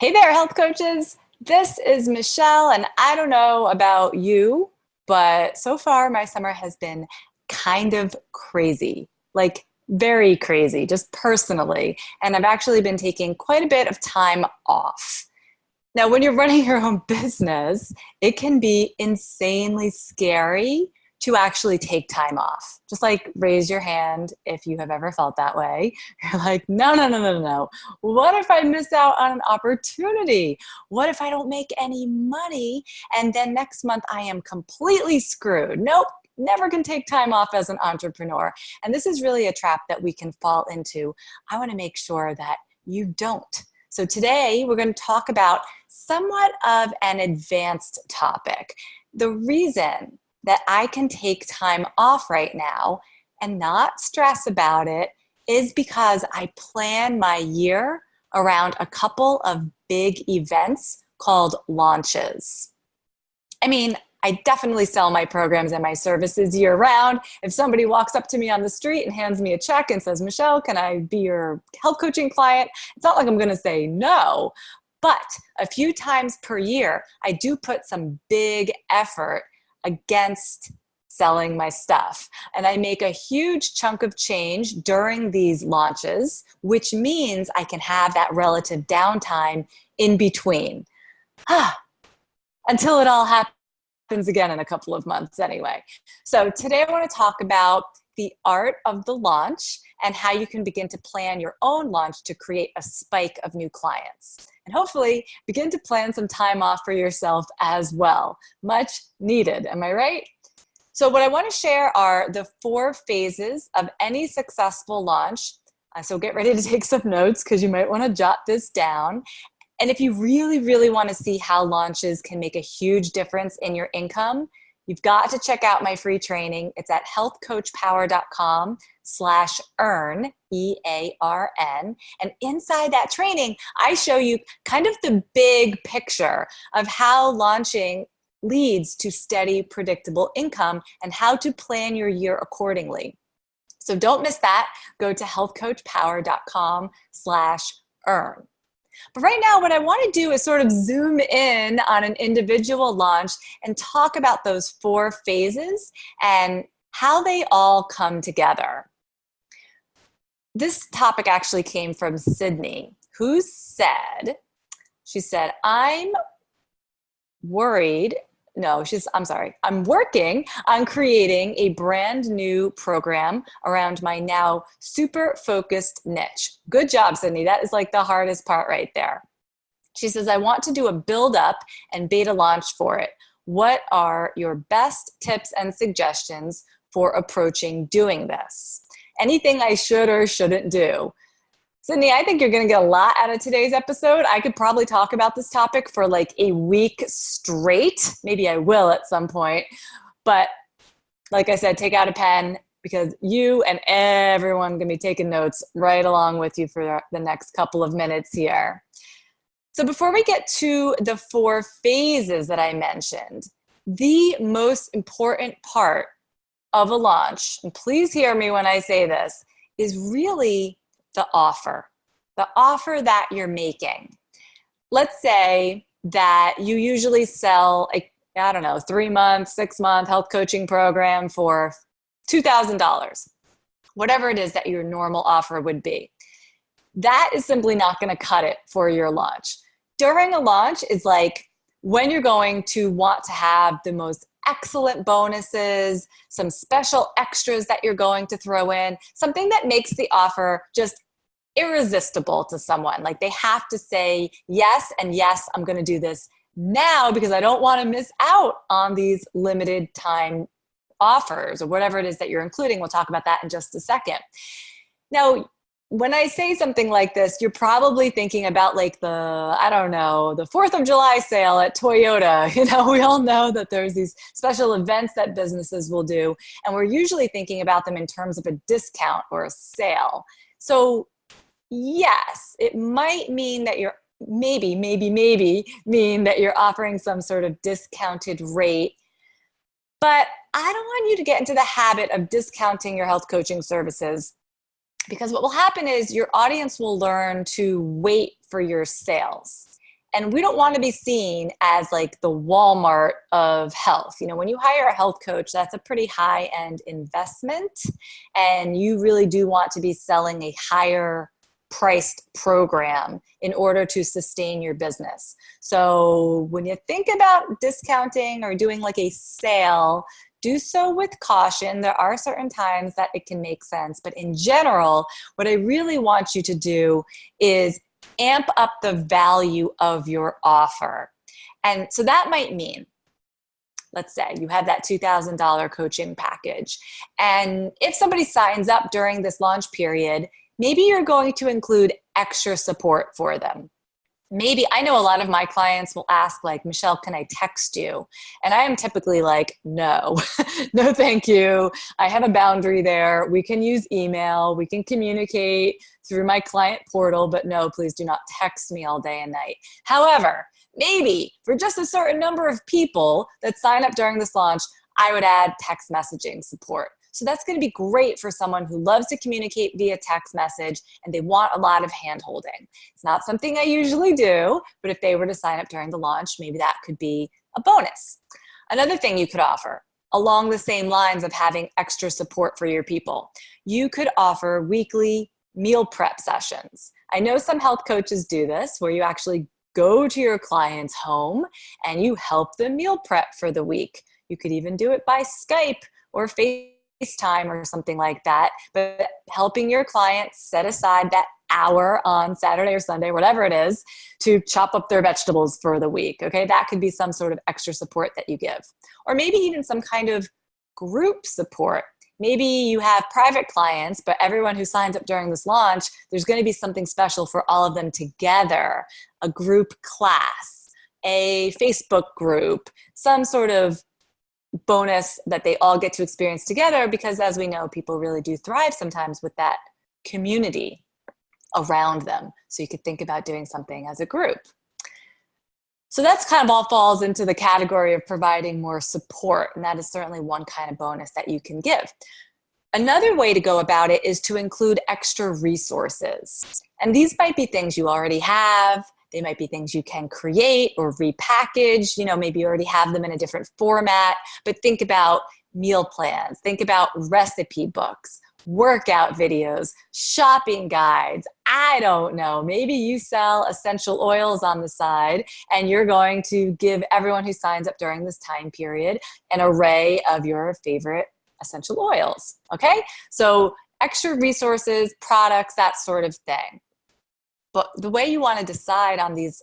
Hey there, health coaches. This is Michelle, and I don't know about you, but so far my summer has been kind of crazy, like very crazy, just personally. And I've actually been taking quite a bit of time off. Now, when you're running your own business, it can be insanely scary to actually take time off. Just like raise your hand if you have ever felt that way. You're like, no, no, no, no, no. What if I miss out on an opportunity? What if I don't make any money and then next month I am completely screwed? Nope. Never can take time off as an entrepreneur. And this is really a trap that we can fall into. I want to make sure that you don't. So today we're going to talk about somewhat of an advanced topic. The reason that I can take time off right now and not stress about it is because I plan my year around a couple of big events called launches. I mean, I definitely sell my programs and my services year round. If somebody walks up to me on the street and hands me a check and says, Michelle, can I be your health coaching client? It's not like I'm going to say no, but a few times per year, I do put some big effort against selling my stuff. And I make a huge chunk of change during these launches, which means I can have that relative downtime in between. Until it all happens again in a couple of months anyway. So today I want to talk about the art of the launch and how you can begin to plan your own launch to create a spike of new clients. And hopefully begin to plan some time off for yourself as well. Much needed, am I right? So what I want to share are the 4 phases of any successful launch. So get ready to take some notes because you might want to jot this down. And if you really, really want to see how launches can make a huge difference in your income, you've got to check out my free training. It's at healthcoachpower.com/earn, E-A-R-N. And inside that training, I show you kind of the big picture of how launching leads to steady, predictable income and how to plan your year accordingly. So don't miss that. Go to healthcoachpower.com/earn. But right now, what I want to do is sort of zoom in on an individual launch and talk about those 4 phases and how they all come together. This topic actually came from Sydney, who said, I'm worried. No, I'm working on creating a brand new program around my now super focused niche. Good job, Sydney. That is like the hardest part right there. She says, I want to do a build up and beta launch for it. What are your best tips and suggestions for approaching doing this? Anything I should or shouldn't do? Sydney, I think you're going to get a lot out of today's episode. I could probably talk about this topic for like a week straight. Maybe I will at some point. But like I said, take out a pen because you and everyone going to be taking notes right along with you for the next couple of minutes here. So before we get to the 4 phases that I mentioned, the most important part of a launch, and please hear me when I say this, is really the offer that you're making. Let's say that you usually sell a, 3-month, 6-month health coaching program for $2,000, whatever it is that your normal offer would be. That is simply not going to cut it for your launch. During a launch is like when you're going to want to have the most excellent bonuses, some special extras that you're going to throw in, something that makes the offer just irresistible to someone. Like they have to say yes, and yes, I'm going to do this now because I don't want to miss out on these limited time offers or whatever it is that you're including. We'll talk about that in just a second. Now, when I say something like this, you're probably thinking about like the 4th of July sale at Toyota. We all know that there's these special events that businesses will do, and we're usually thinking about them in terms of a discount or a sale. So yes, it might mean that you're maybe mean that you're offering some sort of discounted rate, but I don't want you to get into the habit of discounting your health coaching services. Because what will happen is your audience will learn to wait for your sales. And we don't want to be seen as like the Walmart of health. You know, when you hire a health coach, that's a pretty high-end investment. And you really do want to be selling a higher priced program in order to sustain your business. So when you think about discounting or doing like a sale, do so with caution. There are certain times that it can make sense, but in general, what I really want you to do is amp up the value of your offer. And so that might mean, let's say you have that $2,000 coaching package. And if somebody signs up during this launch period, maybe you're going to include extra support for them. Maybe, I know a lot of my clients will ask like, Michelle, can I text you? And I am typically like, no, no, thank you. I have a boundary there. We can use email. We can communicate through my client portal, but no, please do not text me all day and night. However, maybe for just a certain number of people that sign up during this launch, I would add text messaging support. So that's going to be great for someone who loves to communicate via text message and they want a lot of hand-holding. It's not something I usually do, but if they were to sign up during the launch, maybe that could be a bonus. Another thing you could offer along the same lines of having extra support for your people, you could offer weekly meal prep sessions. I know some health coaches do this where you actually go to your client's home and you help them meal prep for the week. You could even do it by Skype or FaceTime or something like that, but helping your clients set aside that hour on Saturday or Sunday, whatever it is, to chop up their vegetables for the week. Okay, that could be some sort of extra support that you give. Or maybe even some kind of group support. Maybe you have private clients, but everyone who signs up during this launch, there's going to be something special for all of them together, a group class, a Facebook group, some sort of bonus that they all get to experience together, because as we know, people really do thrive sometimes with that community around them. So you could think about doing something as a group. So that's kind of all falls into the category of providing more support. And that is certainly one kind of bonus that you can give. Another way to go about it is to include extra resources. And these might be things you already have. They might be things you can create or repackage. You know, maybe you already have them in a different format, but think about meal plans. Think about recipe books, workout videos, shopping guides. I don't know. Maybe you sell essential oils on the side and you're going to give everyone who signs up during this time period an array of your favorite essential oils. Okay? So extra resources, products, that sort of thing. But the way you want to decide on these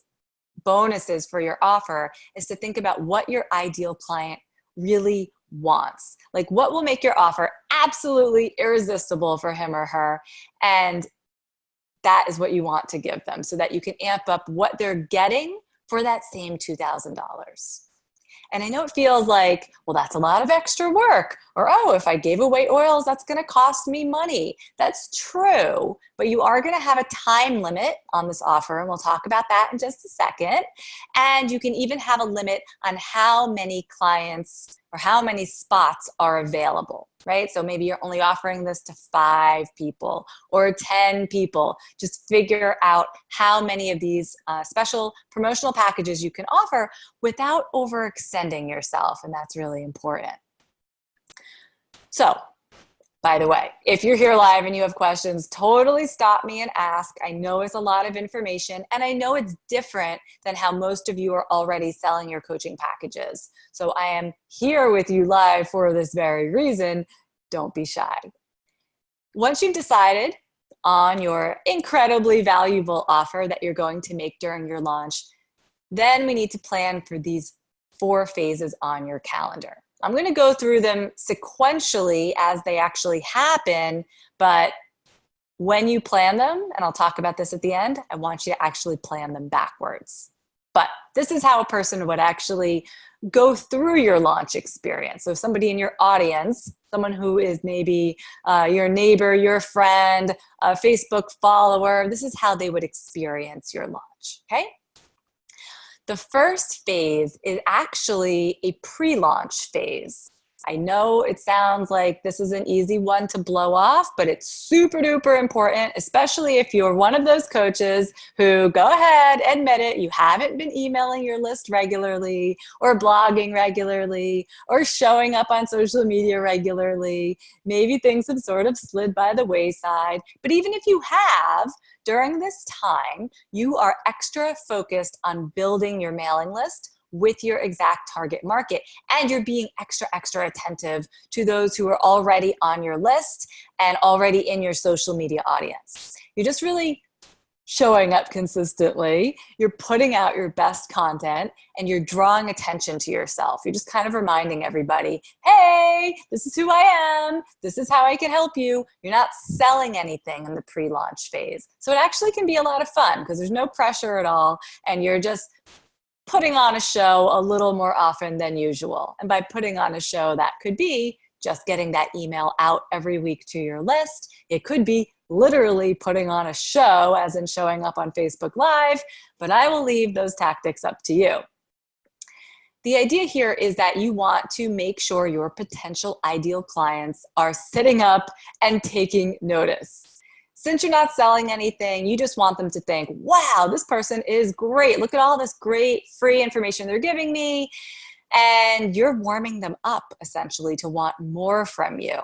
bonuses for your offer is to think about what your ideal client really wants. Like what will make your offer absolutely irresistible for him or her. And that is what you want to give them so that you can amp up what they're getting for that same $2,000. And I know it feels like, well, that's a lot of extra work. Or, oh, if I gave away oils, that's going to cost me money. That's true. But you are going to have a time limit on this offer. And we'll talk about that in just a second. And you can even have a limit on how many clients or how many spots are available, right? So maybe you're only offering this to 5 people or 10 people. Just figure out how many of these special promotional packages you can offer without overextending yourself. And that's really important. So, by the way, if you're here live and you have questions, totally stop me and ask. I know it's a lot of information and I know it's different than how most of you are already selling your coaching packages. So I am here with you live for this very reason. Don't be shy. Once you've decided on your incredibly valuable offer that you're going to make during your launch, then we need to plan for these 4 phases on your calendar. I'm going to go through them sequentially as they actually happen, but when you plan them, and I'll talk about this at the end, I want you to actually plan them backwards. But this is how a person would actually go through your launch experience. So somebody in your audience, someone who is maybe your neighbor, your friend, a Facebook follower, this is how they would experience your launch, okay? The first phase is actually a pre-launch phase. I know it sounds like this is an easy one to blow off, but it's super duper important, especially if you're one of those coaches who, go ahead, admit it, you haven't been emailing your list regularly or blogging regularly or showing up on social media regularly. Maybe things have sort of slid by the wayside, but even if you have, during this time, you are extra focused on building your mailing list with your exact target market. And you're being extra attentive to those who are already on your list and already in your social media audience. You're just really showing up consistently. You're putting out your best content and you're drawing attention to yourself. You're just kind of reminding everybody, hey, this is who I am. This is how I can help you. You're not selling anything in the pre-launch phase. So it actually can be a lot of fun because there's no pressure at all. And you're just putting on a show a little more often than usual. And by putting on a show, that could be just getting that email out every week to your list. It could be literally putting on a show, as in showing up on Facebook Live, but I will leave those tactics up to you. The idea here is that you want to make sure your potential ideal clients are sitting up and taking notice. Since you're not selling anything, you just want them to think, wow, this person is great. Look at all this great free information they're giving me. And you're warming them up essentially to want more from you.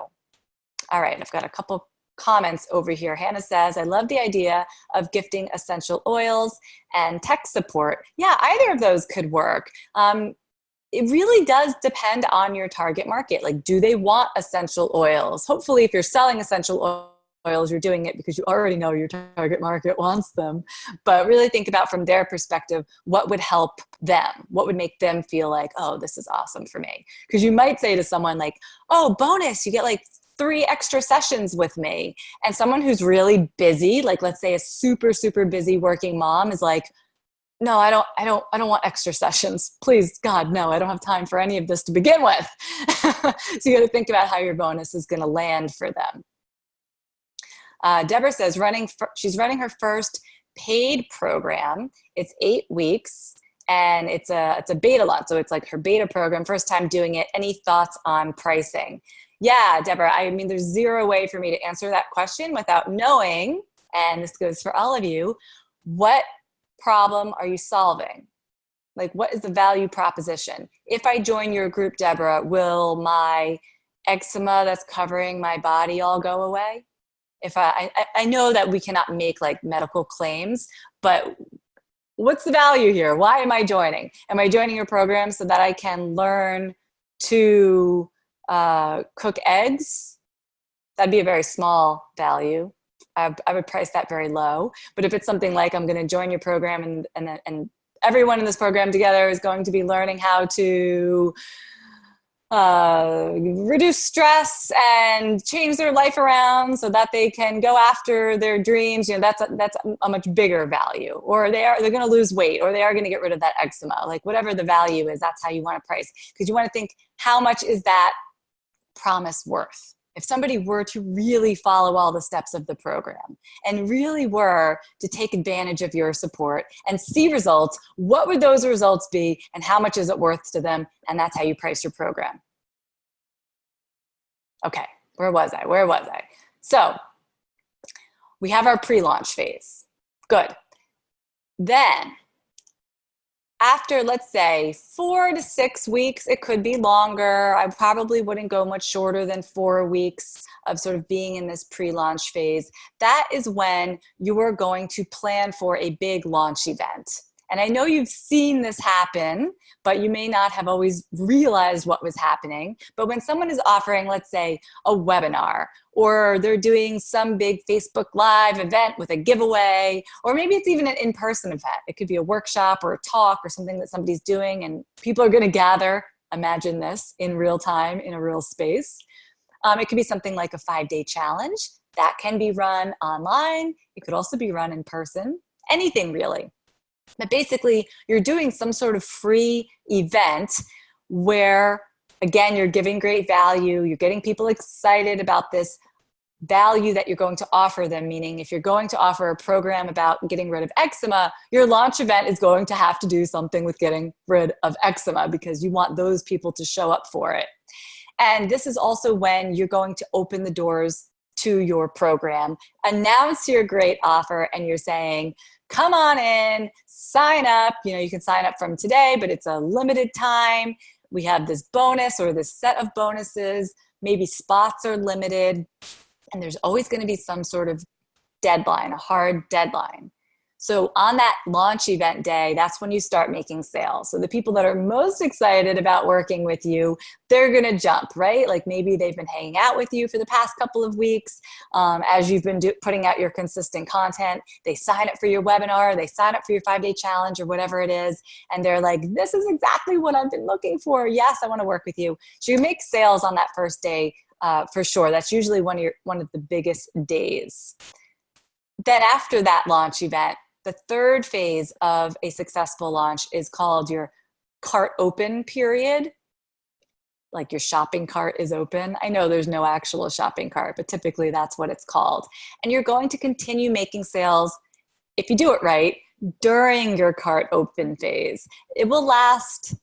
All right, I've got a couple comments over here. Hannah says, I love the idea of gifting essential oils and tech support. Yeah, either of those could work. It really does depend on your target market. Like, do they want essential oils? Hopefully, if you're selling essential oils, you're doing it because you already know your target market wants them. But really think about from their perspective, what would help them? What would make them feel like, oh, this is awesome for me? Because you might say to someone like, oh, bonus, you get like 3 extra sessions with me. And someone who's really busy, like let's say a super busy working mom is like, no, I don't want extra sessions. Please, God, no, I don't have time for any of this to begin with. So you got to think about how your bonus is going to land for them. Deborah says she's running her first paid program. It's 8 weeks and it's a beta launch. So it's like her beta program, first time doing it. Any thoughts on pricing? Yeah, Deborah, I mean, there's zero way for me to answer that question without knowing, and this goes for all of you, what problem are you solving? Like, what is the value proposition? If I join your group, Deborah, will my eczema that's covering my body all go away? If I know that we cannot make like medical claims, but what's the value here? Why am I joining? Am I joining your program so that I can learn to cook eggs? That'd be a very small value. I would price that very low. But if it's something like I'm going to join your program and everyone in this program together is going to be learning how to reduce stress and change their life around so that they can go after their dreams, you know, that's a much bigger value. Or they're going to lose weight, or they are going to get rid of that eczema. Like whatever the value is, that's how you want to price, because you want to think, how much is that promise worth? If somebody were to really follow all the steps of the program and really were to take advantage of your support and see results, what would those results be and how much is it worth to them? And that's how you price your program. Okay, where was I? So we have our pre-launch phase. Good. Then after, let's say, 4 to 6 weeks, it could be longer. I probably wouldn't go much shorter than 4 weeks of sort of being in this pre-launch phase. That is when you are going to plan for a big launch event. And I know you've seen this happen, but you may not have always realized what was happening. But when someone is offering, let's say, a webinar, or they're doing some big Facebook Live event with a giveaway, or maybe it's even an in-person event. It could be a workshop or a talk or something that somebody's doing and people are going to gather, imagine this, in real time, in a real space. It could be something like a 5-day challenge that can be run online. It could also be run in person, anything really. But basically, you're doing some sort of free event where, again, you're giving great value. You're getting people excited about this value that you're going to offer them. Meaning, if you're going to offer a program about getting rid of eczema, your launch event is going to have to do something with getting rid of eczema because you want those people to show up for it. And this is also when you're going to open the doors to your program, announce your great offer, and you're saying, come on in, sign up. You know, you can sign up from today, but it's a limited time. We have this bonus or this set of bonuses. Maybe spots are limited. And there's always going to be some sort of deadline, a hard deadline. So on that launch event day, that's when you start making sales. So the people that are most excited about working with you, they're going to jump, right? Like maybe they've been hanging out with you for the past couple of weeks as you've been putting out your consistent content. They sign up for your webinar, they sign up for your 5-day challenge or whatever it is. And they're like, this is exactly what I've been looking for. Yes, I want to work with you. So you make sales on that first day for sure. That's usually one of the biggest days. Then after that launch event, the third phase of a successful launch is called your cart open period. Like your shopping cart is open. I know there's no actual shopping cart, but typically that's what it's called. And you're going to continue making sales, if you do it right, during your cart open phase. It will last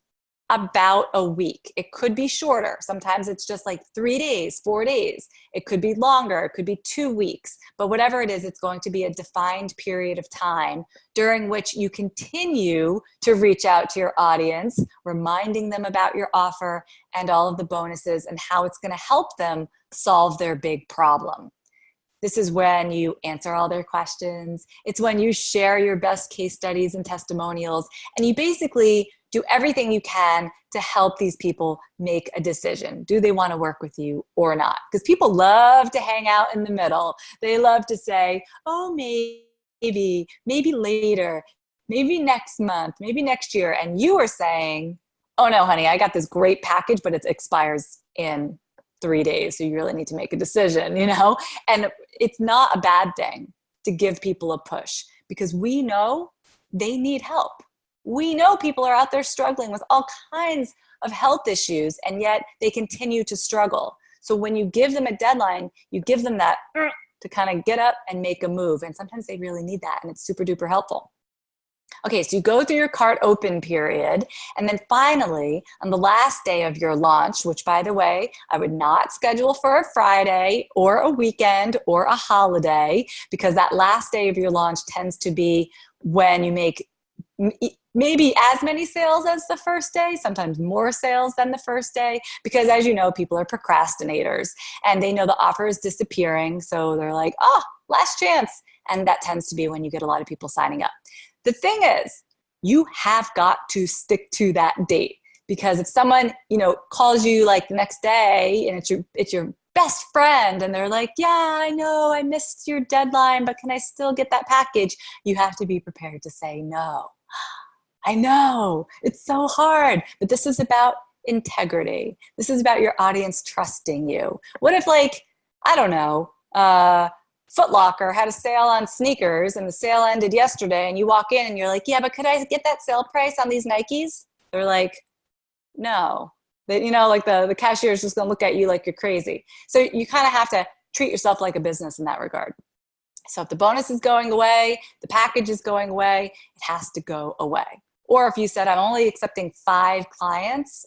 about a week. It could be shorter. Sometimes it's just like 3 days, 4 days. It could be longer. It could be 2 weeks. But whatever it is, it's going to be a defined period of time during which you continue to reach out to your audience, reminding them about your offer and all of the bonuses and how it's going to help them solve their big problem. This is when you answer all their questions. It's when you share your best case studies and testimonials, and you basically do everything you can to help these people make a decision. Do they want to work with you or not? Because people love to hang out in the middle. They love to say, oh, maybe later, maybe next month, maybe next year. And you are saying, oh no, honey, I got this great package, but it expires in 3 days. So you really need to make a decision, you know? And it's not a bad thing to give people a push because we know they need help. We know people are out there struggling with all kinds of health issues, and yet they continue to struggle. So when you give them a deadline, you give them that to kind of get up and make a move. And sometimes they really need that, and it's super duper helpful. Okay, so you go through your cart open period, and then finally, on the last day of your launch, which by the way, I would not schedule for a Friday or a weekend or a holiday, because that last day of your launch tends to be when you make maybe as many sales as the first day, sometimes more sales than the first day, because as you know, people are procrastinators and they know the offer is disappearing. So they're like, oh, last chance. And that tends to be when you get a lot of people signing up. The thing is, you have got to stick to that date, because if someone, calls you like the next day and it's your best friend and they're like, yeah, I know I missed your deadline, but can I still get that package? You have to be prepared to say no. I know it's so hard, but this is about integrity. This is about your audience trusting you. What if I don't know, Foot Locker had a sale on sneakers and the sale ended yesterday and you walk in and you're like, yeah, but could I get that sale price on these Nikes? They're like, no. The cashier is just going to look at you like you're crazy. So you kind of have to treat yourself like a business in that regard. So if the bonus is going away, the package is going away, it has to go away. Or if you said, I'm only accepting 5 clients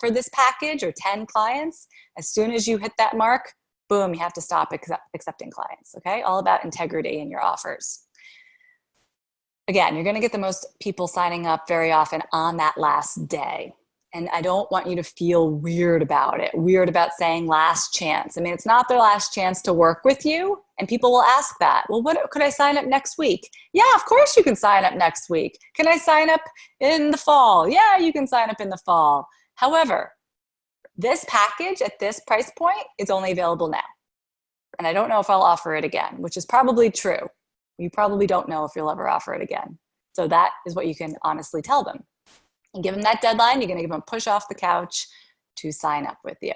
for this package or 10 clients, as soon as you hit that mark, boom, you have to stop accepting clients, okay? All about integrity in your offers. Again, you're gonna get the most people signing up very often on that last day. And I don't want you to feel weird about it, weird about saying last chance. I mean, it's not their last chance to work with you. And people will ask that. Well, could I sign up next week? Yeah, of course you can sign up next week. Can I sign up in the fall? Yeah, you can sign up in the fall. However, this package at this price point is only available now. And I don't know if I'll offer it again, which is probably true. You probably don't know if you'll ever offer it again. So that is what you can honestly tell them. And give them that deadline. You're going to give them a push off the couch to sign up with you.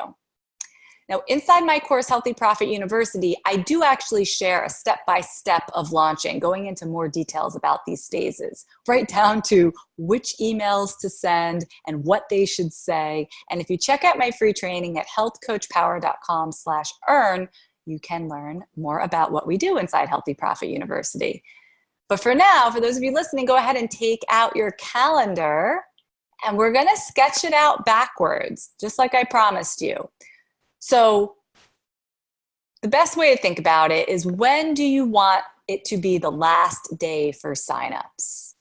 Now, inside my course, Healthy Profit University, I do actually share a step-by-step of launching, going into more details about these phases, right down to which emails to send and what they should say. And if you check out my free training at healthcoachpower.com/earn, you can learn more about what we do inside Healthy Profit University. But for now, for those of you listening, go ahead and take out your calendar And we're gonna sketch it out backwards, just like I promised you. So the best way to think about it is, when do you want it to be the last day for signups?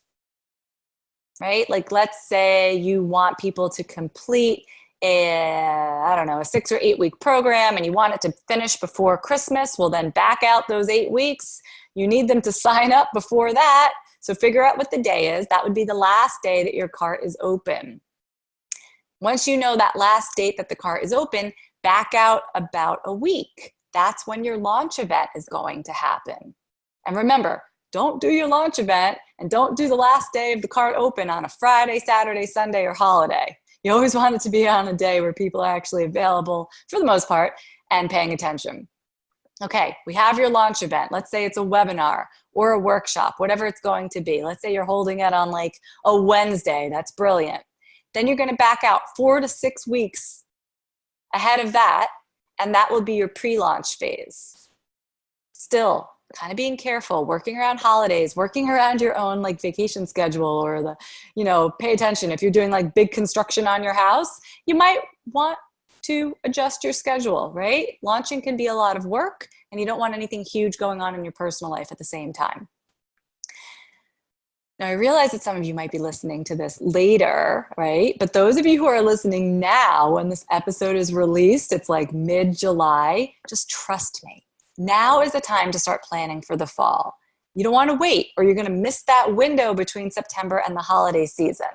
Right? Like, let's say you want people to complete I don't know, a 6 or 8 week program, and you want it to finish before Christmas. Well, then back out those 8 weeks. You need them to sign up before that. So figure out what the day is. That would be the last day that your cart is open. Once you know that last date that the cart is open, back out about a week. That's when your launch event is going to happen. And remember, don't do your launch event and don't do the last day of the cart open on a Friday, Saturday, Sunday, or holiday. You always want it to be on a day where people are actually available, for the most part, and paying attention. Okay, we have your launch event. Let's say it's a webinar or a workshop, whatever it's going to be. Let's say you're holding it on like a Wednesday. That's brilliant. Then you're going to back out 4 to 6 weeks ahead of that, and that will be your pre-launch phase. Still, kind of being careful, working around holidays, working around your own like vacation schedule, or pay attention. If you're doing like big construction on your house, you might want to adjust your schedule, right? Launching can be a lot of work, and you don't want anything huge going on in your personal life at the same time. Now, I realize that some of you might be listening to this later, right? But those of you who are listening now, when this episode is released, it's like mid-July, just trust me. Now is the time to start planning for the fall. You don't want to wait, or you're going to miss that window between September and the holiday season,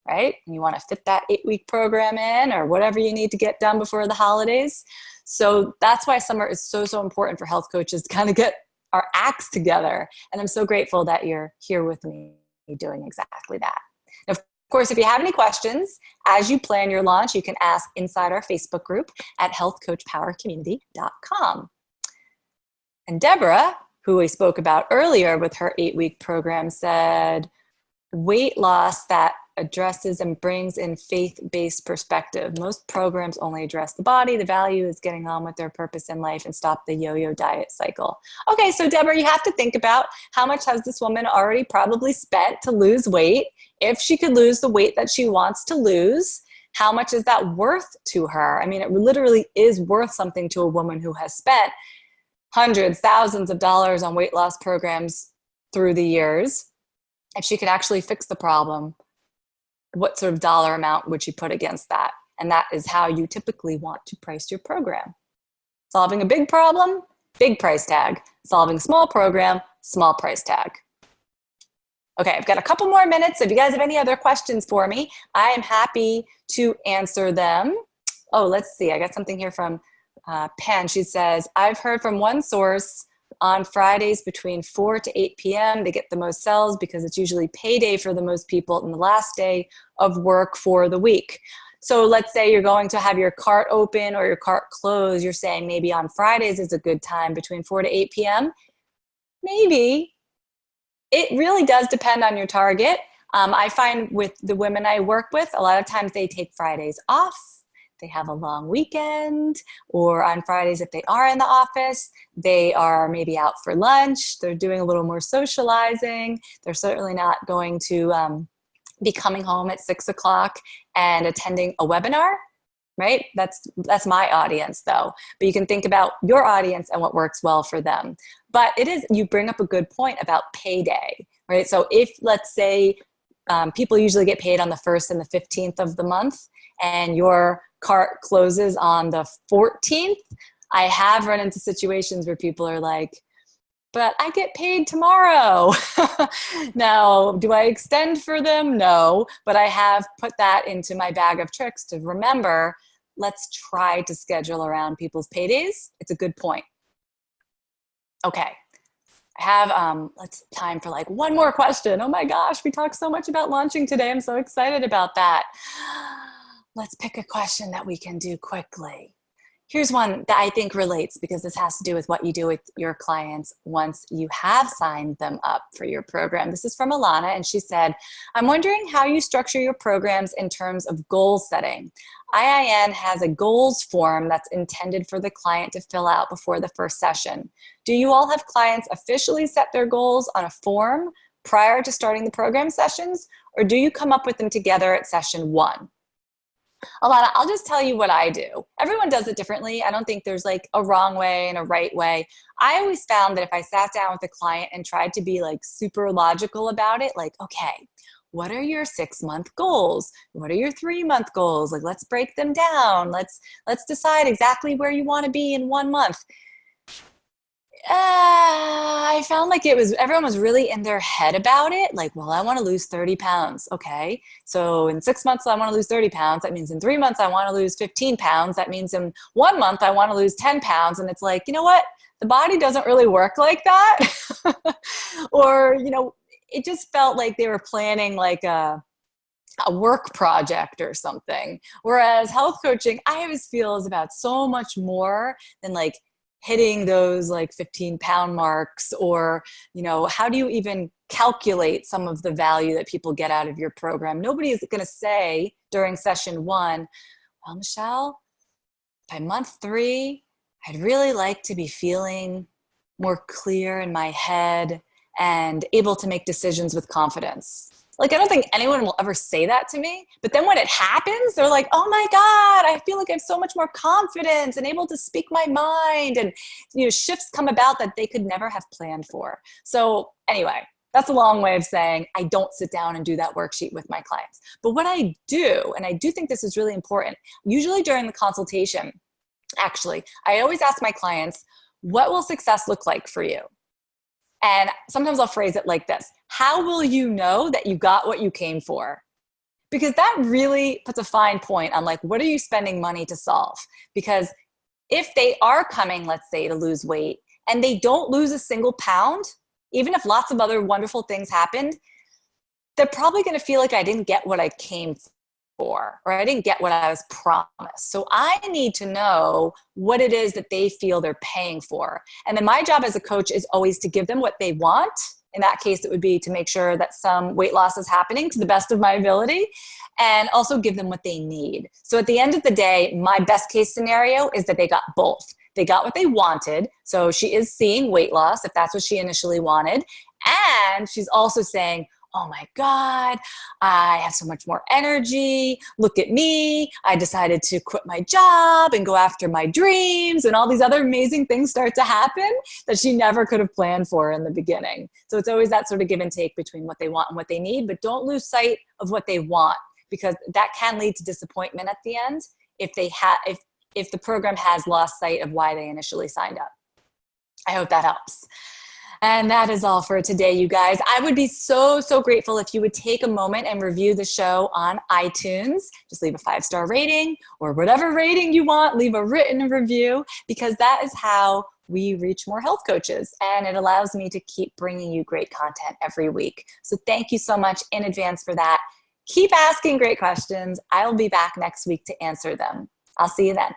right? And you want to fit that 8-week program in, or whatever you need to get done before the holidays. So that's why summer is so, so important for health coaches to kind of get our acts together. And I'm so grateful that you're here with me doing exactly that. Now, of course, if you have any questions as you plan your launch, you can ask inside our Facebook group at healthcoachpowercommunity.com. And Deborah, who we spoke about earlier with her 8-week program, said weight loss that addresses and brings in faith-based perspective. Most programs only address the body. The value is getting on with their purpose in life and stop the yo-yo diet cycle. Okay, so Deborah, you have to think about how much has this woman already probably spent to lose weight. If she could lose the weight that she wants to lose, how much is that worth to her? I mean, it literally is worth something to a woman who has spent hundreds, thousands of dollars on weight loss programs through the years. If she could actually fix the problem, what sort of dollar amount would you put against that? And that is how you typically want to price your program. Solving a big problem, big price tag. Solving a small program, small price tag. Okay, I've got a couple more minutes. If you guys have any other questions for me, I am happy to answer them. Oh, let's see. I got something here from Pen. She says, I've heard from one source on Fridays between 4 to 8 p.m. they get the most sales because it's usually payday for the most people and the last day of work for the week. So let's say you're going to have your cart open or your cart closed. You're saying maybe on Fridays is a good time between 4 to 8 p.m. Maybe. It really does depend on your target. I find with the women I work with, a lot of times they take Fridays off. They have a long weekend, or on Fridays, if they are in the office, they are maybe out for lunch. They're doing a little more socializing. They're certainly not going to be coming home at 6 o'clock and attending a webinar, right? That's my audience though. But you can think about your audience and what works well for them. But you bring up a good point about payday, right? So if, let's say, people usually get paid on the 1st and the 15th of the month, and your cart closes on the 14th, I have run into situations where people are like, but I get paid tomorrow. Now, do I extend for them? No, but I have put that into my bag of tricks to remember, let's try to schedule around people's paydays. It's a good point. Okay. I have time for like one more question. Oh my gosh, we talked so much about launching today. I'm so excited about that. Let's pick a question that we can do quickly. Here's one that I think relates, because this has to do with what you do with your clients once you have signed them up for your program. This is from Alana, and she said, I'm wondering how you structure your programs in terms of goal setting. IIN has a goals form that's intended for the client to fill out before the first session. Do you all have clients officially set their goals on a form prior to starting the program sessions, or do you come up with them together at session one? Alana, I'll just tell you what I do. Everyone does it differently. I don't think there's like a wrong way and a right way. I always found that if I sat down with a client and tried to be like super logical about it, like, okay, what are your 6-month goals? What are your 3-month goals? Like, let's break them down. Let's decide exactly where you want to be in 1 month. I found like everyone was really in their head about it. Like, well, I want to lose 30 pounds. Okay. So in 6 months, I want to lose 30 pounds. That means in 3 months, I want to lose 15 pounds. That means in 1 month, I want to lose 10 pounds. And it's like, you know what? The body doesn't really work like that. Or, it just felt like they were planning like a work project or something. Whereas health coaching, I always feel is about so much more than like hitting those like 15-pound marks, or, how do you even calculate some of the value that people get out of your program? Nobody is going to say during session one, well, Michelle, by month 3, I'd really like to be feeling more clear in my head and able to make decisions with confidence. Like, I don't think anyone will ever say that to me. But then when it happens, they're like, oh my God, I feel like I have so much more confidence and able to speak my mind. And, shifts come about that they could never have planned for. So anyway, that's a long way of saying I don't sit down and do that worksheet with my clients. But what I do, and I do think this is really important, usually during the consultation, actually, I always ask my clients, what will success look like for you? And sometimes I'll phrase it like this: how will you know that you got what you came for? Because that really puts a fine point on like, what are you spending money to solve? Because if they are coming, let's say, to lose weight and they don't lose a single pound, even if lots of other wonderful things happened, they're probably going to feel like I didn't get what I came for, or I didn't get what I was promised. So I need to know what it is that they feel they're paying for. And then my job as a coach is always to give them what they want. In that case, it would be to make sure that some weight loss is happening to the best of my ability, and also give them what they need. So at the end of the day, my best case scenario is that they got both. They got what they wanted. So she is seeing weight loss if that's what she initially wanted. And she's also saying, oh my God, I have so much more energy. Look at me. I decided to quit my job and go after my dreams, and all these other amazing things start to happen that she never could have planned for in the beginning. So it's always that sort of give and take between what they want and what they need, but don't lose sight of what they want, because that can lead to disappointment at the end if the program has lost sight of why they initially signed up. I hope that helps. And that is all for today, you guys. I would be so, so grateful if you would take a moment and review the show on iTunes. Just leave a 5-star rating, or whatever rating you want, leave a written review, because that is how we reach more health coaches, and it allows me to keep bringing you great content every week. So thank you so much in advance for that. Keep asking great questions. I'll be back next week to answer them. I'll see you then.